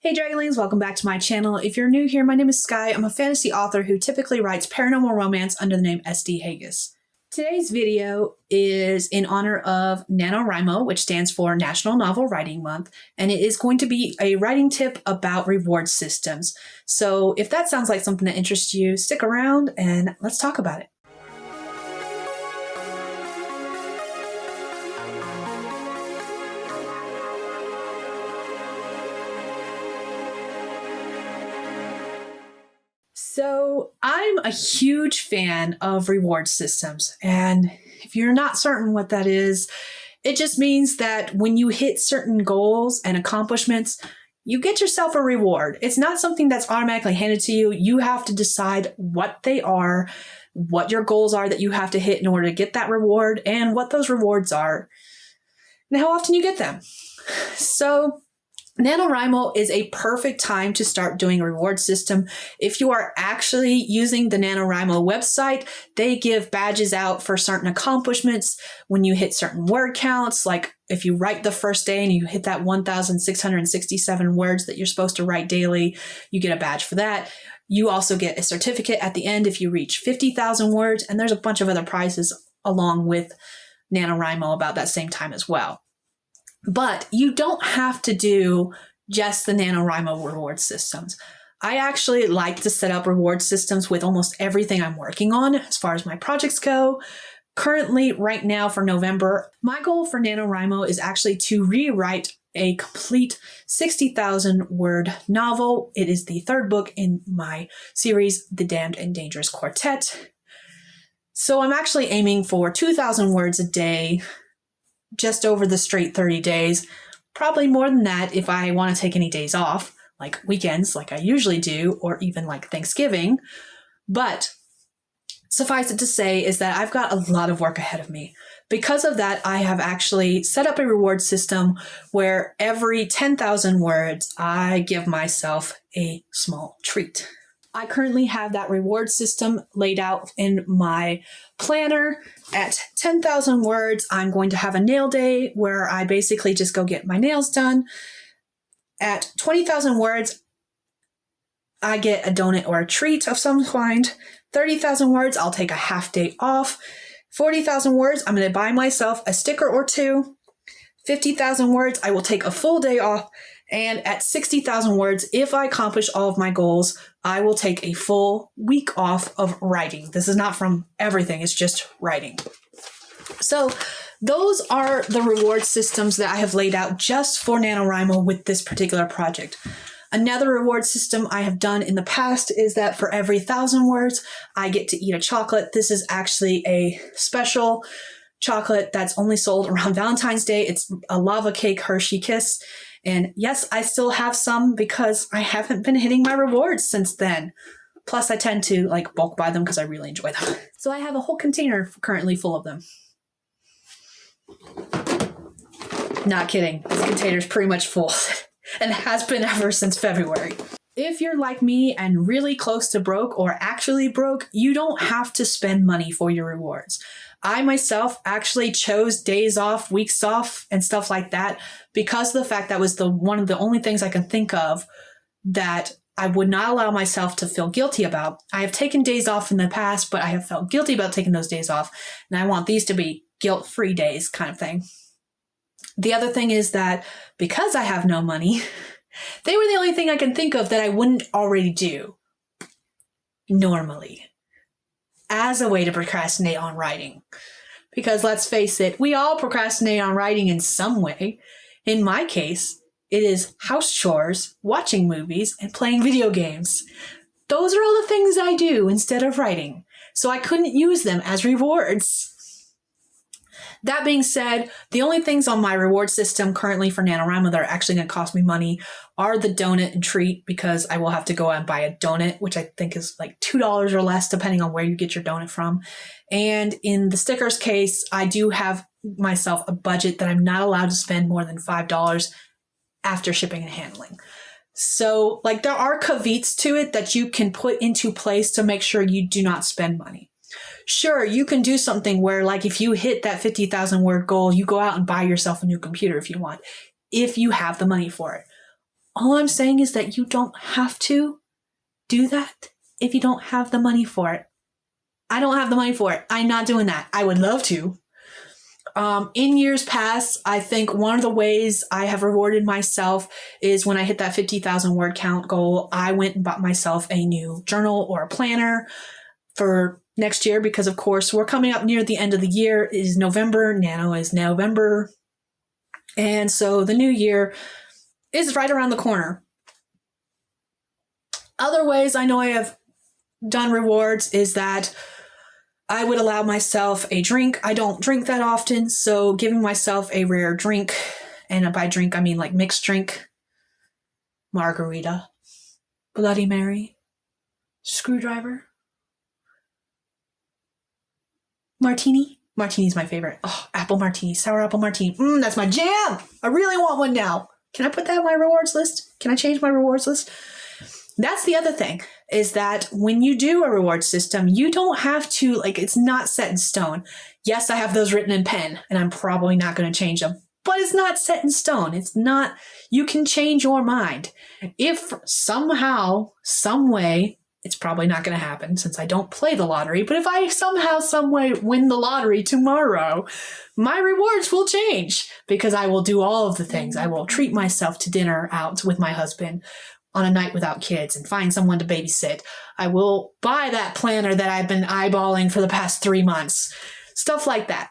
Hey Dragonlings, welcome back to my channel. If you're new here, my name is Skye. I'm a fantasy author who typically writes paranormal romance under the name SD Hegyes. Today's video is in honor of NaNoWriMo, which stands for National Novel Writing Month, and it is going to be a writing tip about reward systems. So if that sounds like something that interests you, stick around and let's talk about it. So I'm a huge fan of reward systems, and if you're not certain what that is, it just means that when you hit certain goals and accomplishments, you get yourself a reward. It's not something that's automatically handed to you. You have to decide what they are, what your goals are that you have to hit in order to get that reward, and what those rewards are, and how often you get them. So NaNoWriMo is a perfect time to start doing a reward system. If you are actually using the NaNoWriMo website, they give badges out for certain accomplishments when you hit certain word counts. Like if you write the first day and you hit that 1,667 words that you're supposed to write daily, you get a badge for that. You also get a certificate at the end if you reach 50,000 words, and there's a bunch of other prizes along with NaNoWriMo about that same time as well. But you don't have to do just the NaNoWriMo reward systems. I actually like to set up reward systems with almost everything I'm working on as far as my projects go. Currently, right now for November, my goal for NaNoWriMo is actually to rewrite a complete 60,000 word novel. It is the third book in my series, The Damned and Dangerous Quartet. So I'm actually aiming for 2,000 words a day, just over the straight 30 days, probably more than that if I want to take any days off, like weekends, like I usually do, or even like Thanksgiving. But suffice it to say is that I've got a lot of work ahead of me. Because of that, I have actually set up a reward system where every 10,000 words, I give myself a small treat. I currently have that reward system laid out in my planner. At 10,000 words, I'm going to have a nail day where I basically just go get my nails done. At 20,000 words, I get a donut or a treat of some kind. 30,000 words, I'll take a half day off. 40,000 words, I'm going to buy myself a sticker or two. 50,000 words, I will take a full day off. And at 60,000 words, if I accomplish all of my goals, I will take a full week off of writing. This is not from everything, it's just writing. So those are the reward systems that I have laid out just for NaNoWriMo with this particular project. Another reward system I have done in the past is that for every 1,000 words, I get to eat a chocolate. This is actually a special chocolate that's only sold around Valentine's Day. It's a lava cake Hershey Kiss. And yes, I still have some because I haven't been hitting my rewards since then. Plus, I tend to like bulk buy them because I really enjoy them. So I have a whole container currently full of them. Not kidding. This container's pretty much full and has been ever since February. If you're like me and really close to broke or actually broke, you don't have to spend money for your rewards. I myself actually chose days off, weeks off, and stuff like that because of the fact that was one of the only things I can think of that I would not allow myself to feel guilty about. I have taken days off in the past, but I have felt guilty about taking those days off, and I want these to be guilt-free days kind of thing. The other thing is that because I have no money, they were the only thing I can think of that I wouldn't already do normally as a way to procrastinate on writing. Because let's face it, we all procrastinate on writing in some way. In my case, it is house chores, watching movies, and playing video games. Those are all the things I do instead of writing. So I couldn't use them as rewards. That being said, the only things on my reward system currently for NaNoWriMo that are actually going to cost me money are the donut and treat, because I will have to go out and buy a donut, which I think is like $2 or less, depending on where you get your donut from. And in the stickers case, I do have myself a budget that I'm not allowed to spend more than $5 after shipping and handling. So like there are caveats to it that you can put into place to make sure you do not spend money. Sure, you can do something where like if you hit that 50,000 word goal, you go out and buy yourself a new computer if you want, if you have the money for it. All I'm saying is that you don't have to do that if you don't have the money for it. I don't have the money for it. I'm not doing that. I would love to. In years past, I think one of the ways I have rewarded myself is when I hit that 50,000 word count goal, I went and bought myself a new journal or a planner for next year because, of course, we're coming up near the end of the year. It is November. Nano is November. And so the new year is right around the corner. Other ways I know I have done rewards is that I would allow myself a drink. I don't drink that often, so giving myself a rare drink, and by drink I mean like mixed drink, margarita, Bloody Mary, screwdriver, martini. Martini's my favorite. Oh, apple martini, sour apple martini. That's my jam. I really want one now. Can I put that on my rewards list? Can I change my rewards list? That's the other thing, is that when you do a reward system, you don't have to, like, it's not set in stone. Yes, I have those written in pen, and I'm probably not going to change them, but it's not set in stone. It's not, you can change your mind. If somehow, some way, it's probably not going to happen since I don't play the lottery, but if I somehow, some way win the lottery tomorrow, my rewards will change because I will do all of the things. I will treat myself to dinner out with my husband on a night without kids and find someone to babysit. I will buy that planner that I've been eyeballing for the past 3 months. Stuff like that.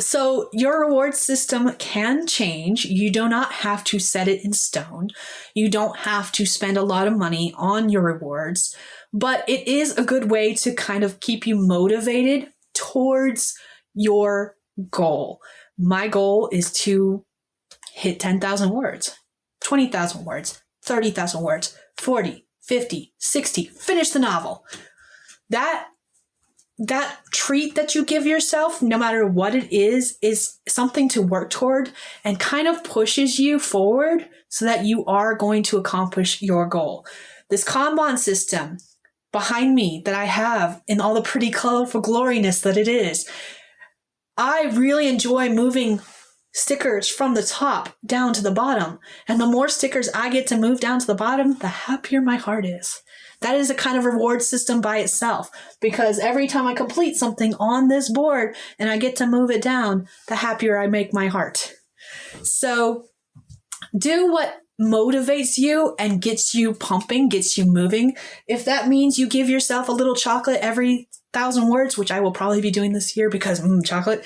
So your reward system can change. You do not have to set it in stone. You don't have to spend a lot of money on your rewards, but it is a good way to kind of keep you motivated towards your goal. My goal is to hit 10,000 words, 20,000 words, 30,000 words, 40, 50, 60, finish the novel. That treat that you give yourself, no matter what it is something to work toward and kind of pushes you forward so that you are going to accomplish your goal. This Kanban system behind me that I have in all the pretty colorful gloriness that it is, I really enjoy moving stickers from the top down to the bottom. And the more stickers I get to move down to the bottom, the happier my heart is. That is a kind of reward system by itself, because every time I complete something on this board and I get to move it down, the happier I make my heart. So do what motivates you and gets you pumping, gets you moving. If that means you give yourself a little chocolate every 1,000 words, which I will probably be doing this year because chocolate,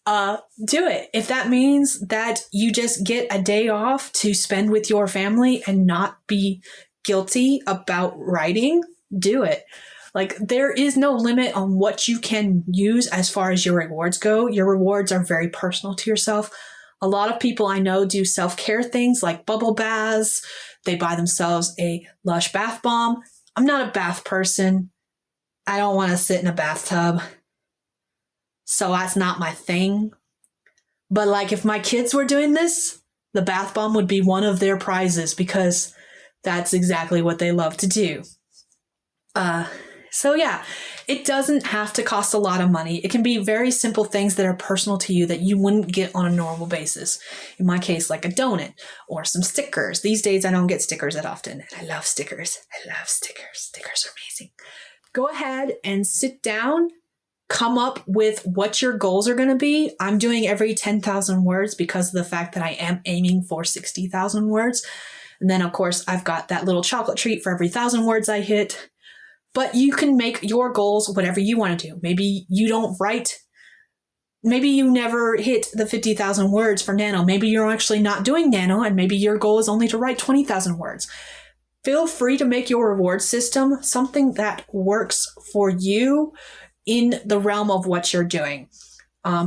do it. If that means that you just get a day off to spend with your family and not be guilty about writing, do it. Like, there is no limit on what you can use as far as your rewards go. Your rewards are very personal to yourself. A lot of people I know do self-care things like bubble baths. They buy themselves a Lush bath bomb. I'm not a bath person. I don't want to sit in a bathtub. So that's not my thing. But like, if my kids were doing this, the bath bomb would be one of their prizes because that's exactly what they love to do. So yeah, it doesn't have to cost a lot of money. It can be very simple things that are personal to you that you wouldn't get on a normal basis. In my case, like a donut or some stickers. These days, I don't get stickers that often. And I love stickers. I love stickers. Stickers are amazing. Go ahead and sit down. Come up with what your goals are going to be. I'm doing every 10,000 words because of the fact that I am aiming for 60,000 words. And then, of course, I've got that little chocolate treat for every 1,000 words I hit. But you can make your goals whatever you want to do. Maybe you don't write. Maybe you never hit the 50,000 words for Nano. Maybe you're actually not doing Nano, and maybe your goal is only to write 20,000 words. Feel free to make your reward system something that works for you in the realm of what you're doing.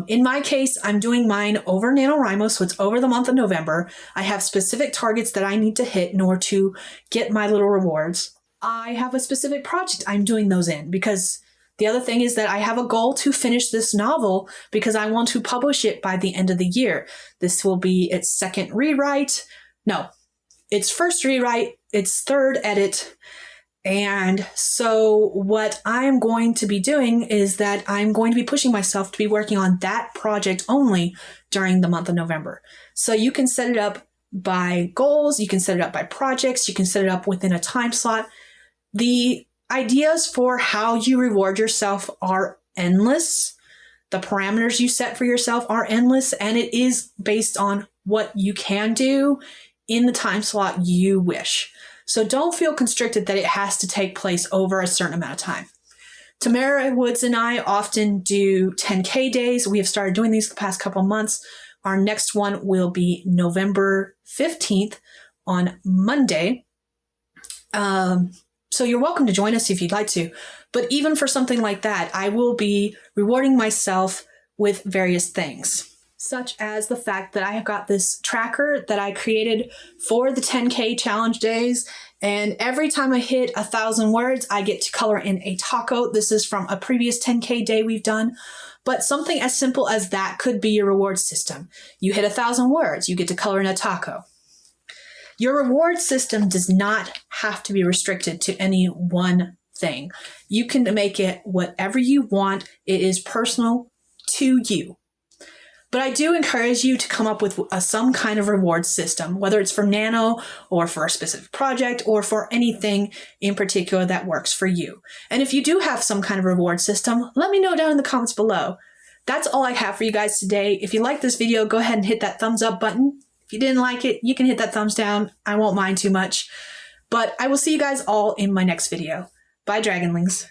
In my case, I'm doing mine over NaNoWriMo, so it's over the month of November. I have specific targets that I need to hit in order to get my little rewards. I have a specific project I'm doing those in, because the other thing is that I have a goal to finish this novel because I want to publish it by the end of the year. This will be its second rewrite. No, its first rewrite, its third edit. And so what I'm going to be doing is that I'm going to be pushing myself to be working on that project only during the month of November. So you can set it up by goals. You can set it up by projects. You can set it up within a time slot. The ideas for how you reward yourself are endless. The parameters you set for yourself are endless, and it is based on what you can do in the time slot you wish. So don't feel constricted that it has to take place over a certain amount of time. Tamara Woods and I often do 10K days. We have started doing these the past couple months. Our next one will be November 15th on Monday. So you're welcome to join us if you'd like to. But even for something like that, I will be rewarding myself with various things, such as the fact that I have got this tracker that I created for the 10K challenge days. And every time I hit 1,000 words, I get to color in a taco. This is from a previous 10K day we've done. But something as simple as that could be your reward system. You hit 1,000 words, you get to color in a taco. Your reward system does not have to be restricted to any one thing. You can make it whatever you want. It is personal to you. But I do encourage you to come up with some kind of reward system, whether it's for Nano or for a specific project or for anything in particular that works for you. And if you do have some kind of reward system, let me know down in the comments below. That's all I have for you guys today. If you like this video, go ahead and hit that thumbs up button. If you didn't like it, you can hit that thumbs down. I won't mind too much. But I will see you guys all in my next video. Bye, Dragonlings.